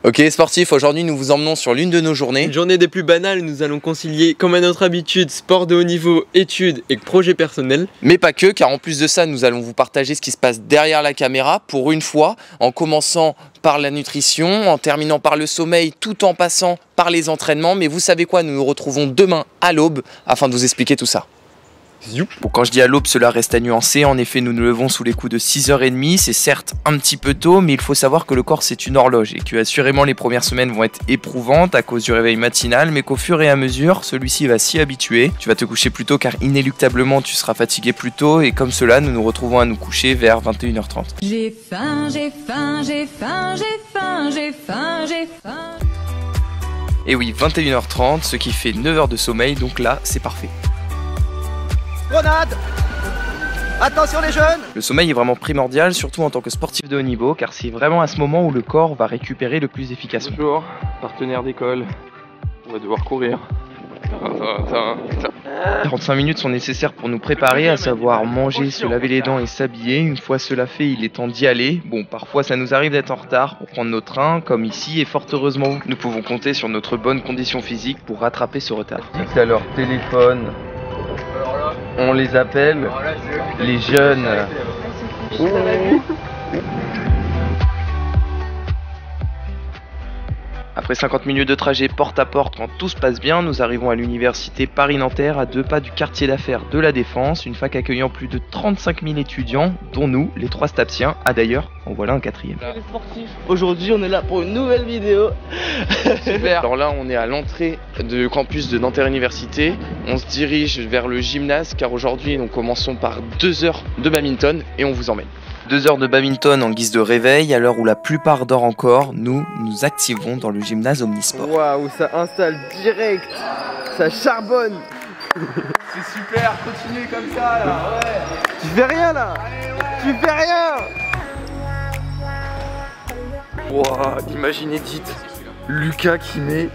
Ok sportifs, aujourd'hui nous vous emmenons sur l'une de nos journées. Une journée des plus banales, nous allons concilier comme à notre habitude sport de haut niveau, études et projets personnels. Mais pas que, car en plus de ça nous allons vous partager ce qui se passe derrière la caméra pour une fois, en commençant par la nutrition, en terminant par le sommeil, tout en passant par les entraînements. Mais vous savez quoi, nous nous retrouvons demain à l'aube afin de vous expliquer tout ça. Bon, quand je dis à l'aube, cela reste à nuancer. En effet, nous nous levons sous les coups de 6h30. C'est certes un petit peu tôt, mais il faut savoir que le corps c'est une horloge et que assurément les premières semaines vont être éprouvantes à cause du réveil matinal, mais qu'au fur et à mesure, celui-ci va s'y habituer. Tu vas te coucher plus tôt car inéluctablement tu seras fatigué plus tôt, et comme cela, nous nous retrouvons à nous coucher vers 21h30. J'ai faim, j'ai faim, j'ai faim, j'ai faim, j'ai faim, j'ai faim. Et oui, 21h30, ce qui fait 9 heures de sommeil, donc là, c'est parfait. Grenade! Attention les jeunes! Le sommeil est vraiment primordial, surtout en tant que sportif de haut niveau, car c'est vraiment à ce moment où le corps va récupérer le plus efficacement. Bonjour, partenaire d'école. On va devoir courir. 45 minutes sont nécessaires pour nous préparer, à savoir manger, se laver les dents et s'habiller. Une fois cela fait, il est temps d'y aller. Bon, parfois ça nous arrive d'être en retard pour prendre nos trains, comme ici, et fort heureusement, nous pouvons compter sur notre bonne condition physique pour rattraper ce retard. C'est à leur téléphone. On les appelle les jeunes. Après 50 minutes de trajet porte à porte, quand tout se passe bien, nous arrivons à l'université Paris-Nanterre, à 2 pas du quartier d'affaires de la Défense, une fac accueillant plus de 35 000 étudiants, dont nous, les 3 Stapsiens. Ah d'ailleurs, en voilà un 4e. Les sportifs, aujourd'hui on est là pour une nouvelle vidéo. Super. Alors là, on est à l'entrée du campus de Nanterre Université. On se dirige vers le gymnase, car aujourd'hui, nous commençons par 2 heures de badminton et on vous emmène. 2 heures de badminton en guise de réveil, à l'heure où la plupart dorment encore, nous activons dans le gymnase Omnisport. Waouh, ça installe direct, ça charbonne. C'est super, continuez comme ça là, ouais. Tu fais rien là. Allez, ouais. Tu fais rien. Waouh, imaginez, dites, Lucas qui met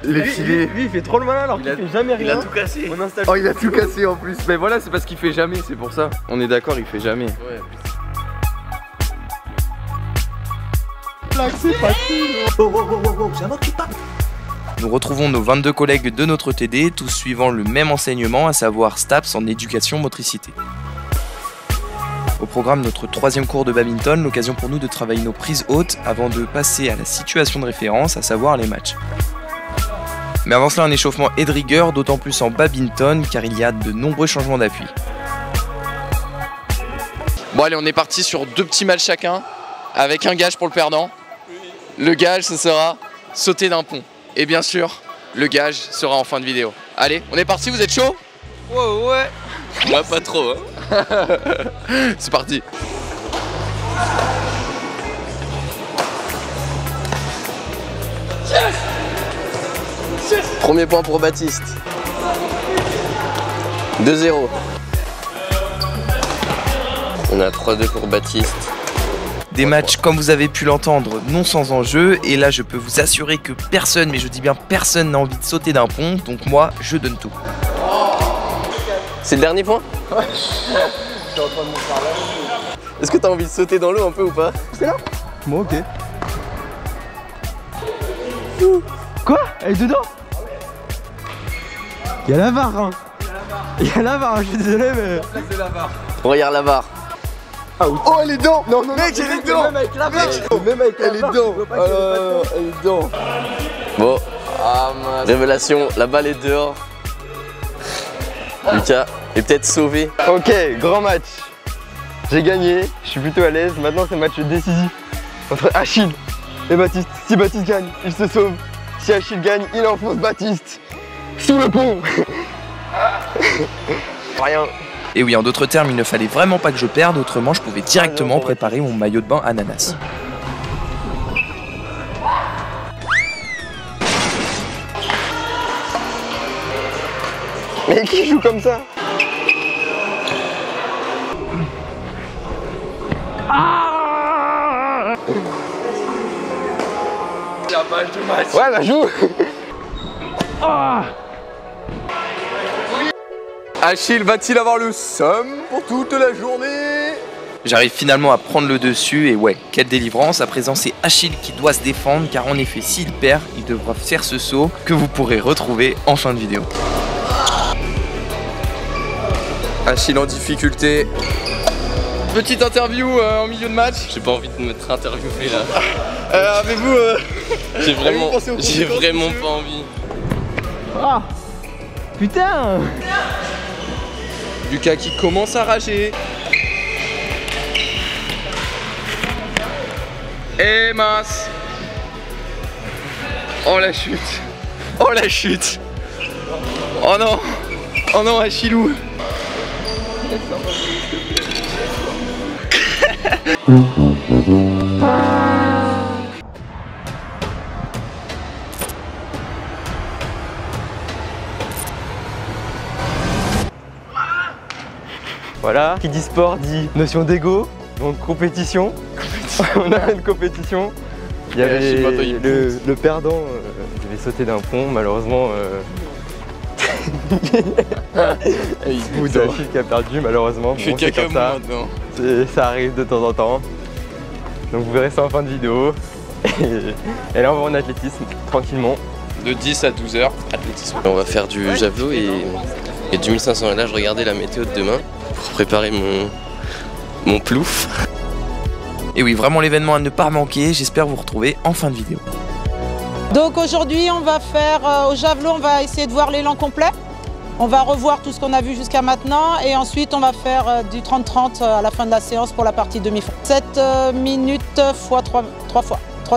les filets. Lui il fait trop le malin alors qu'il fait jamais rien. Il a tout cassé. On installe. Oh, il a tout cassé en plus. Mais voilà, c'est parce qu'il fait jamais, c'est pour ça. On est d'accord, il fait jamais. Ouais. C'est pas cool. Nous retrouvons nos 22 collègues de notre TD, tous suivant le même enseignement, à savoir STAPS en éducation motricité. Au programme, notre 3e cours de badminton, l'occasion pour nous de travailler nos prises hautes avant de passer à la situation de référence, à savoir les matchs. Mais avant cela, un échauffement et de rigueur, d'autant plus en badminton, car il y a de nombreux changements d'appui. Bon allez, on est parti sur 2 petits matchs chacun, avec un gage pour le perdant. Le gage, ce sera sauter d'un pont. Et bien sûr, le gage sera en fin de vidéo. Allez, on est parti, vous êtes chaud? Ouais. Moi, pas trop. Hein. C'est parti. Premier point pour Baptiste. 2-0. On a 3-2 pour Baptiste. Des matchs, comme vous avez pu l'entendre, non sans enjeu, et là je peux vous assurer que personne, mais je dis bien personne, n'a envie de sauter d'un pont, donc moi je donne tout. C'est le dernier point? Ouais. Je suis en train de me faire là. Est-ce que t'as envie de sauter dans l'eau un peu ou pas? C'est là? Bon, ok. Quoi? Elle est dedans? Il y a la barre, hein. Il y a la barre, je suis désolé, mais. Regarde la barre. Oh, elle est dedans! Non, non, Mec, elle est dedans! Même avec la barre! Même avec Elle est dedans! Elle est dedans! Bon, révélation, la balle est dehors. Lucas est peut-être sauvé. Ok, grand match. J'ai gagné, je suis plutôt à l'aise. Maintenant, c'est match décisif entre Achille et Baptiste. Si Baptiste gagne, il se sauve. Si Achille gagne, il enfonce Baptiste sous le pont. Rien. Et oui, en d'autres termes, il ne fallait vraiment pas que je perde, autrement je pouvais directement préparer mon maillot de bain ananas. Mais qui joue comme ça? La balle de match. Ouais, bah joue. Achille va-t-il avoir le seum pour toute la journée? J'arrive finalement à prendre le dessus et ouais, quelle délivrance. À présent c'est Achille qui doit se défendre car en effet s'il perd, il devra faire ce saut que vous pourrez retrouver en fin de vidéo. Achille en difficulté. Petite interview en milieu de match. J'ai pas envie de me être interviewé là. Avez-vous J'ai vraiment pas envie. Ah putain. Lucas qui commence à rager. Et mince. Oh la chute. Oh la chute. Oh non. Oh non Achillou. Voilà, qui dit sport dit notion d'ego, donc compétition. On a une compétition. Il y avait le perdant devait sauter d'un pont, malheureusement. C'est Achille qui a perdu, malheureusement. Je fais caca comme ça. Ça arrive de temps en temps. Donc vous verrez ça en fin de vidéo. Et là on va en athlétisme, tranquillement. De 10 à 12 heures, athlétisme. On va faire du javelot et du 1500. Et là je regardais la météo de demain pour préparer mon plouf. Et oui, vraiment l'événement à ne pas manquer, j'espère vous retrouver en fin de vidéo. Donc aujourd'hui on va faire au javelot, on va essayer de voir l'élan complet. On va revoir tout ce qu'on a vu jusqu'à maintenant et ensuite on va faire du 30-30 à la fin de la séance pour la partie demi-fond. 7 minutes fois 3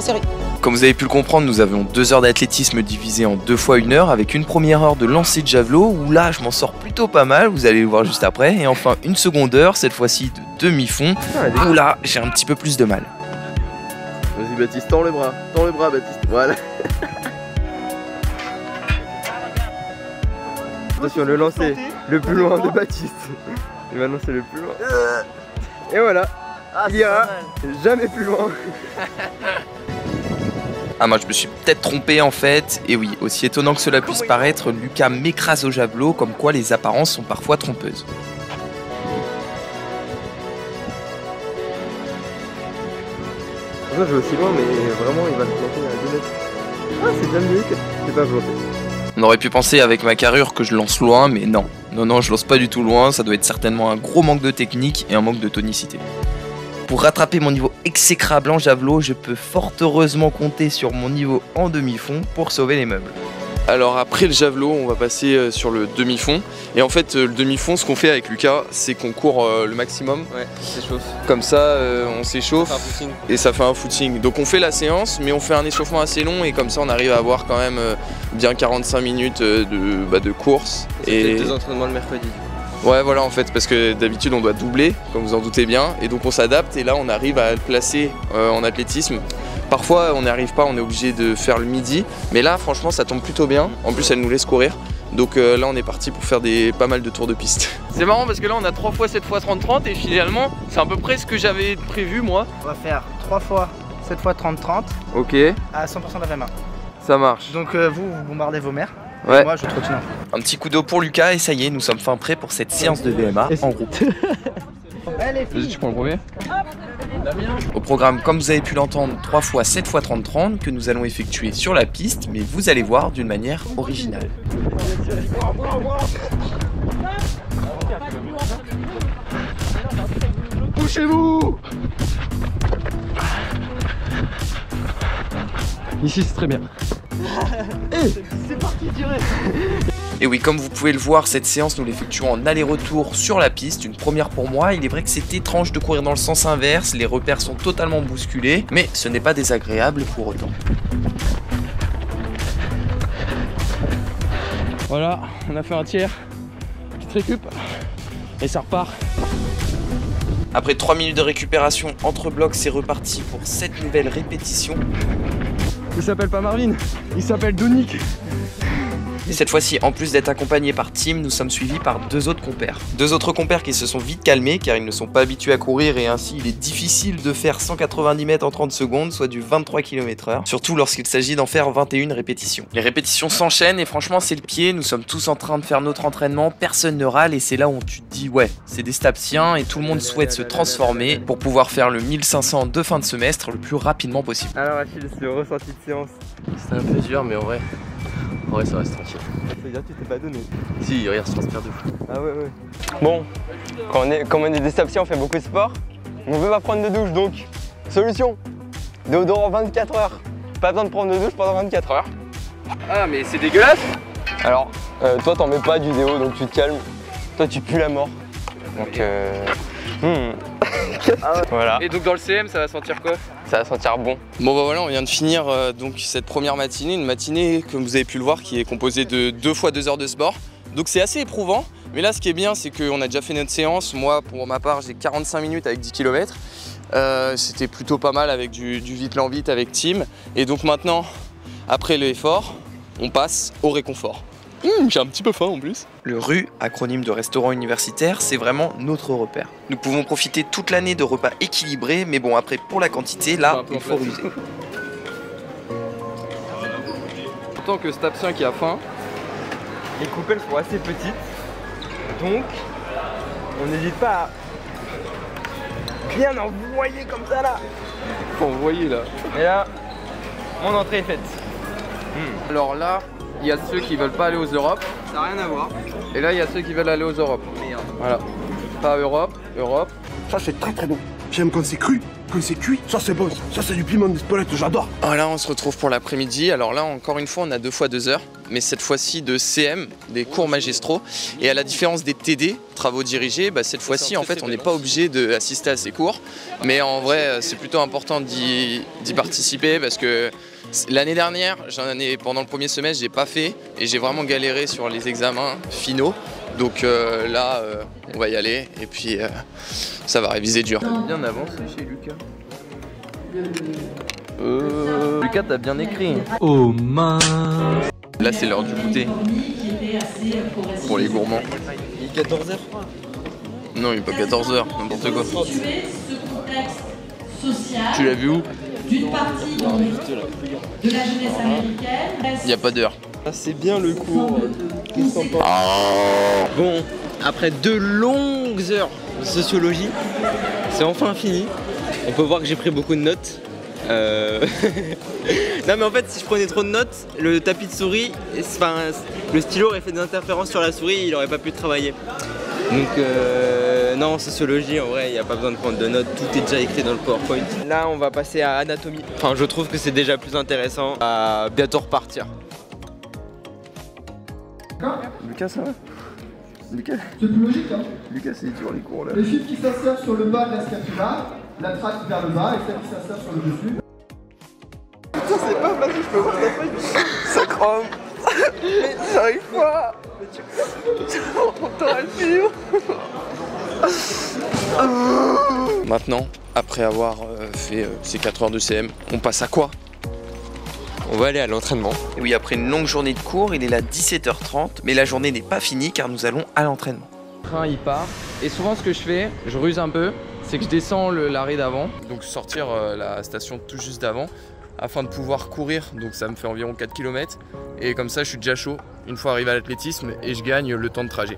séries. Comme vous avez pu le comprendre, nous avions 2 heures d'athlétisme divisées en 2 fois 1 heure avec une première heure de lancer de javelot où là je m'en sors plutôt pas mal, vous allez le voir juste après. Et enfin une seconde heure, cette fois-ci de demi-fond, où là j'ai un petit peu plus de mal. Vas-y Baptiste, tends les bras Baptiste, voilà. Attention, le lancer le plus loin de Baptiste. Et maintenant c'est le plus loin. Et voilà, il ira jamais plus loin. Ah moi je me suis peut-être trompé en fait, et oui, aussi étonnant que cela puisse paraître, Lucas m'écrase au javelot, comme quoi les apparences sont parfois trompeuses. Je vais aussi loin, mais vraiment il va le planter à 2 mètres. Ah c'est bien mieux que c'est pas planté. On aurait pu penser avec ma carrure que je lance loin, mais non. Non, je lance pas du tout loin, ça doit être certainement un gros manque de technique et un manque de tonicité. Pour rattraper mon niveau exécrable en javelot, je peux fort heureusement compter sur mon niveau en demi-fond pour sauver les meubles. Alors après le javelot, on va passer sur le demi-fond. Et en fait, le demi-fond, ce qu'on fait avec Lucas, c'est qu'on court le maximum. Ouais, s'échauffe. Comme ça, on s'échauffe et ça fait un footing. Donc on fait la séance, mais on fait un échauffement assez long et comme ça, on arrive à avoir quand même bien 45 minutes de course. Et 2 entraînements le mercredi. Ouais voilà en fait parce que d'habitude on doit doubler comme vous en doutez bien et donc on s'adapte et là on arrive à le placer en athlétisme. Parfois on n'y arrive pas, on est obligé de faire le midi mais là franchement ça tombe plutôt bien, en plus elle nous laisse courir donc là on est parti pour faire pas mal de tours de piste. C'est marrant parce que là on a 3 fois 7 fois 30-30 et finalement c'est à peu près ce que j'avais prévu moi. On va faire 3 fois 7 fois 30-30 ok à 100% de la VMA. Ça marche. Donc vous bombardez vos mères. Ouais. Moi je trottine. Un petit coup d'eau pour Lucas et ça y est, nous sommes fin prêts pour cette séance de VMA en groupe. Vas-y, tu prends le premier. Au programme, comme vous avez pu l'entendre, 3 fois 7 fois 30-30 que nous allons effectuer sur la piste, mais vous allez voir d'une manière originale. Poussez-vous! Ici c'est très bien. C'est parti direct. Et oui, comme vous pouvez le voir, cette séance nous l'effectuons en aller-retour sur la piste, une première pour moi. Il est vrai que c'est étrange de courir dans le sens inverse, les repères sont totalement bousculés, mais ce n'est pas désagréable pour autant. Voilà, on a fait un tiers, petite récup, et ça repart. Après 3 minutes de récupération entre blocs, c'est reparti pour cette nouvelle répétition. Il s'appelle pas Marvin, il s'appelle Donick. Et cette fois-ci, en plus d'être accompagnés par Tim, nous sommes suivis par deux autres compères. Deux autres compères qui se sont vite calmés car ils ne sont pas habitués à courir et ainsi il est difficile de faire 190 mètres en 30 secondes, soit du 23 km/h, surtout lorsqu'il s'agit d'en faire 21 répétitions. Les répétitions s'enchaînent et franchement c'est le pied, nous sommes tous en train de faire notre entraînement, personne ne râle et c'est là où tu te dis ouais, c'est des stapsiens et tout le monde souhaite se transformer pour pouvoir faire le 1500 de fin de semestre le plus rapidement possible. Alors Achille, c'est le ressenti de séance. C'était un peu dur, mais en vrai ça reste tranquille. Ça veut dire que tu t'es pas donné. Si, regarde, je transpire de fou. Ah ouais. Bon, comme on est des stapsiens, on fait beaucoup de sport. On veut pas prendre de douche, donc solution, déodorant 24 heures. Pas besoin de prendre de douche pendant 24 heures. Ah mais c'est dégueulasse. Alors, toi t'en mets pas du déo, donc tu te calmes. Toi tu pues la mort. Donc voilà. Et donc dans le CM, ça va sentir quoi? Ça va sentir bon. Bon bah voilà, on vient de finir donc cette première matinée, une matinée comme vous avez pu le voir qui est composée de 2 fois 2 heures de sport. Donc c'est assez éprouvant, mais là ce qui est bien c'est qu'on a déjà fait notre séance. Moi pour ma part j'ai 45 minutes avec 10 km. C'était plutôt pas mal avec du vite lent vite avec Tim. Et donc maintenant, après l'effort, on passe au réconfort. J'ai un petit peu faim en plus. Le RU, acronyme de restaurant universitaire, c'est vraiment notre repère. Nous pouvons profiter toute l'année de repas équilibrés, mais bon après pour la quantité, là, il faut ruser. En tant que stapsien qui a faim, Les coupelles sont assez petites, donc on n'hésite pas à bien envoyer comme ça là. faut envoyer là. Et là, mon entrée est faite. Alors là, il y a ceux qui veulent pas aller aux Europes. Ça n'a rien à voir. Et là, il y a ceux qui veulent aller aux Europes. Merde. Voilà. Pas Europe. Ça c'est très très bon. J'aime quand c'est cru, quand c'est cuit. Ça c'est bon. Ça c'est du piment d'Espelette, j'adore. Voilà, on se retrouve pour l'après-midi. Alors là, encore une fois, on a 2 fois 2 heures, mais cette fois-ci de CM, des cours magistraux. Et à la différence des TD, travaux dirigés, bah, cette fois-ci, en fait, on n'est pas obligé d'assister à ces cours. Mais en vrai, c'est plutôt important d'y participer parce que l'année dernière, pendant le premier semestre, j'ai pas fait et j'ai vraiment galéré sur les examens finaux. Donc là, on va y aller et puis ça va réviser dur. Bien avancé chez Lucas. Lucas, t'as bien écrit. Oh mince. Là, c'est l'heure du goûter. Pour les gourmands. Il est 14h. Non, il est pas 14h, n'importe quoi. Tu l'as vu où? D'une partie de la jeunesse américaine. Il n'y a pas d'heure. C'est bien le cours. Bon, après 2 longues heures de sociologie, c'est enfin fini. On peut voir que j'ai pris beaucoup de notes. Non mais en fait si je prenais trop de notes, le tapis de souris, enfin, le stylo aurait fait des interférences sur la souris et il aurait pas pu travailler. Donc non, en sociologie en vrai il n'y a pas besoin de prendre de notes, tout est déjà écrit dans le PowerPoint. Là on va passer à anatomie. Enfin je trouve que c'est déjà plus intéressant à bientôt repartir. Lucas, ça va? Lucas, C'est plus logique, hein. Lucas, c'est dur les cours là. Les fils qui s'insèrent sur le bas de la scapula, la traque vers le bas, et celles qui s'insèrent sur le dessus. Putain, c'est pas facile, je peux voir ta feuille. Ça crame. Mais j'arrive pas. On t'aura le fil. Maintenant, après avoir fait ces 4 heures de CM, on passe à quoi? On va aller à l'entraînement. Et oui, après une longue journée de cours, il est là 17h30, mais la journée n'est pas finie car nous allons à l'entraînement. Le train il part. Et souvent ce que je fais, je ruse un peu, c'est que je descends l'arrêt d'avant. Donc sortir la station tout juste d'avant afin de pouvoir courir, donc ça me fait environ 4 km. Et comme ça je suis déjà chaud une fois arrivé à l'athlétisme et je gagne le temps de trajet.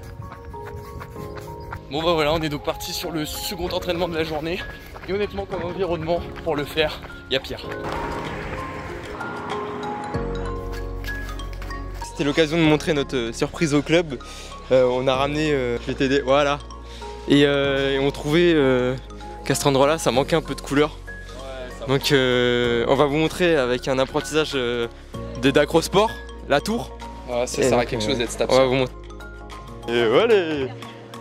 Bon bah voilà, on est donc parti sur le second entraînement de la journée. Et honnêtement comme environnement, pour le faire, il y a pire. C'était l'occasion de montrer notre surprise au club. On a ramené GTD, voilà. Et on trouvait qu'à cet endroit-là, ça manquait un peu de couleur. Donc on va vous montrer avec un apprentissage d'acrosport, la tour. Ouais, ça sert à quelque chose d'être stapsien. On va vous montrer. Et voilà.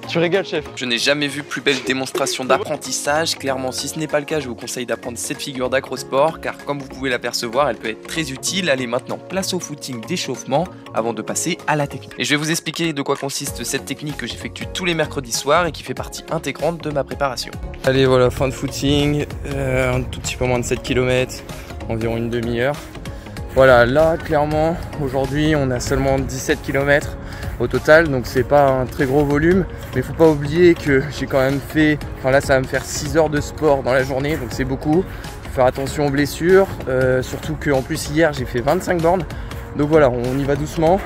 Tu régales, chef. Je n'ai jamais vu plus belle démonstration d'apprentissage. Clairement, si ce n'est pas le cas, je vous conseille d'apprendre cette figure d'acrosport car comme vous pouvez l'apercevoir, elle peut être très utile. Allez maintenant, place au footing d'échauffement avant de passer à la technique. Et je vais vous expliquer de quoi consiste cette technique que j'effectue tous les mercredis soirs et qui fait partie intégrante de ma préparation. Allez, voilà, fin de footing, un tout petit peu moins de 7 km, environ une demi-heure. Voilà, là clairement aujourd'hui on a seulement 17 km au total, donc c'est pas un très gros volume, mais il faut pas oublier que j'ai quand même fait, enfin là ça va me faire 6 heures de sport dans la journée, donc c'est beaucoup. Faut faire attention aux blessures, surtout qu'en plus hier j'ai fait 25 bornes, donc voilà, on y va doucement.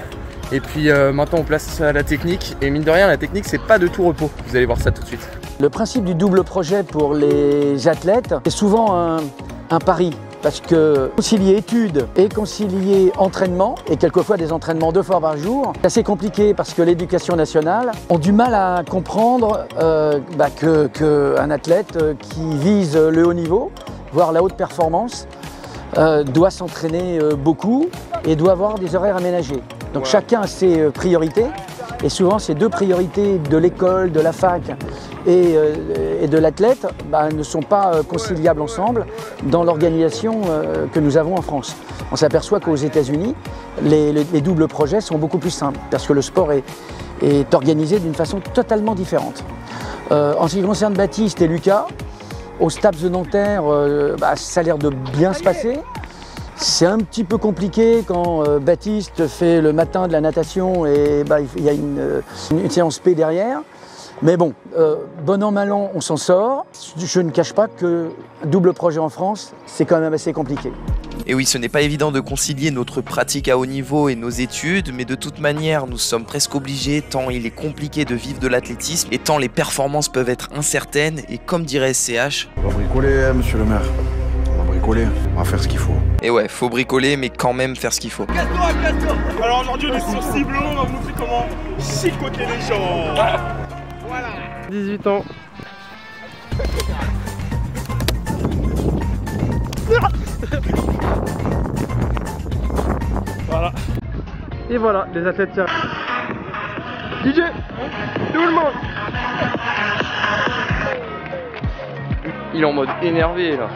Et puis maintenant on place la technique, et mine de rien la technique c'est pas de tout repos, vous allez voir ça tout de suite. Le principe du double projet pour les athlètes est souvent un pari. Parce que concilier études et concilier entraînement, et quelquefois des entraînements 2 fois par jour, c'est assez compliqué parce que l'éducation nationale a du mal à comprendre qu'un athlète qui vise le haut niveau, voire la haute performance, doit s'entraîner beaucoup et doit avoir des horaires aménagés. Donc chacun a ses priorités, et souvent ces 2 priorités de l'école, de la fac et de l'athlète ne sont pas conciliables ensemble dans l'organisation que nous avons en France. On s'aperçoit qu'aux États-Unis, les doubles projets sont beaucoup plus simples parce que le sport est organisé d'une façon totalement différente. En ce qui concerne Baptiste et Lucas, au STAPS de Nanterre, ça a l'air de bien se passer. C'est un petit peu compliqué quand Baptiste fait le matin de la natation et il y a une séance P derrière. Mais bon, bon an, mal an, on s'en sort. Je ne cache pas que double projet en France, c'est quand même assez compliqué. Et oui, ce n'est pas évident de concilier notre pratique à haut niveau et nos études, mais de toute manière, nous sommes presque obligés tant il est compliqué de vivre de l'athlétisme et tant les performances peuvent être incertaines. Et comme dirait SCH... On va bricoler, monsieur le maire. On va bricoler, on va faire ce qu'il faut. Et ouais, faut bricoler, mais quand même faire ce qu'il faut. Casse-toi, casse-toi. Alors aujourd'hui, on est sur Ciblon, on va vous montrer comment chicoter les gens. Voilà. 18 ans. Voilà. Et voilà, les athlètes tirent. DJ, tout le monde. Il est en mode énervé là.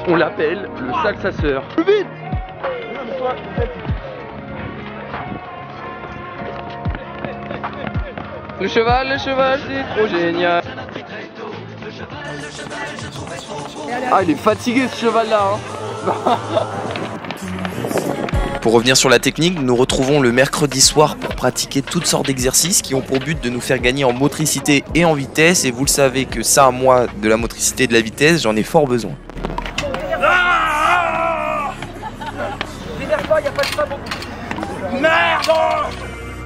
On l'appelle le salsasseur. Plus vite. Le cheval, c'est trop génial. Ah, il est fatigué ce cheval là. Hein. Pour revenir sur la technique, nous retrouvons le mercredi soir pour pratiquer toutes sortes d'exercices qui ont pour but de nous faire gagner en motricité et en vitesse. Et vous le savez que ça, moi, de la motricité et de la vitesse, j'en ai fort besoin. Merde!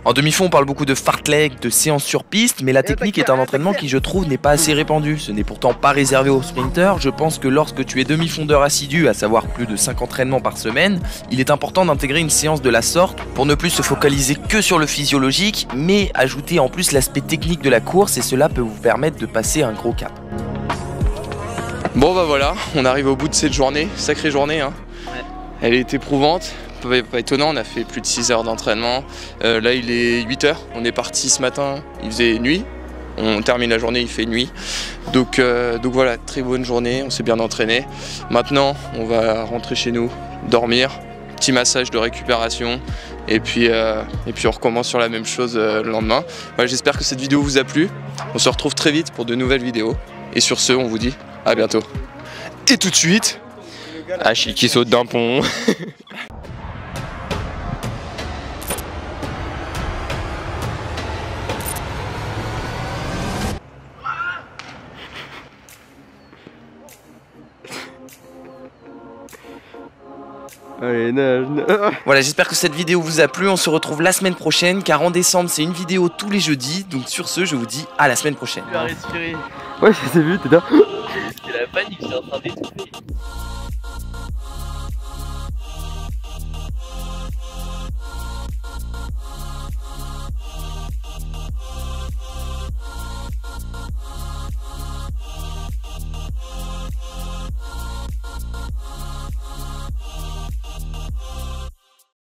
En demi-fond, on parle beaucoup de fartlek, de séances sur piste, mais la technique est un entraînement qui, je trouve, n'est pas assez répandu. Ce n'est pourtant pas réservé aux sprinters. Je pense que lorsque tu es demi-fondeur assidu, à savoir plus de 5 entraînements par semaine, il est important d'intégrer une séance de la sorte pour ne plus se focaliser que sur le physiologique, mais ajouter en plus l'aspect technique de la course, et cela peut vous permettre de passer un gros cap. Bon bah voilà, on arrive au bout de cette journée, sacrée journée hein. Ouais. Elle est éprouvante. Pas étonnant, on a fait plus de 6 heures d'entraînement. Là il est 8 heures, on est parti ce matin, il faisait nuit. On termine la journée, il fait nuit. Donc voilà, très bonne journée, on s'est bien entraîné. Maintenant, on va rentrer chez nous, dormir, petit massage de récupération. Et puis on recommence sur la même chose le lendemain. Voilà, j'espère que cette vidéo vous a plu. On se retrouve très vite pour de nouvelles vidéos. Et sur ce, on vous dit à bientôt. Et tout de suite, Achille qui saute d'un pont. Allez, nage. Voilà, j'espère que cette vidéo vous a plu. On se retrouve la semaine prochaine, car en décembre, c'est une vidéo tous les jeudis. Donc sur ce, je vous dis à la semaine prochaine. Tu vas respirer. Ouais, je t'ai vu, t'es là. C'est la panique, c'est en train d'étouffer.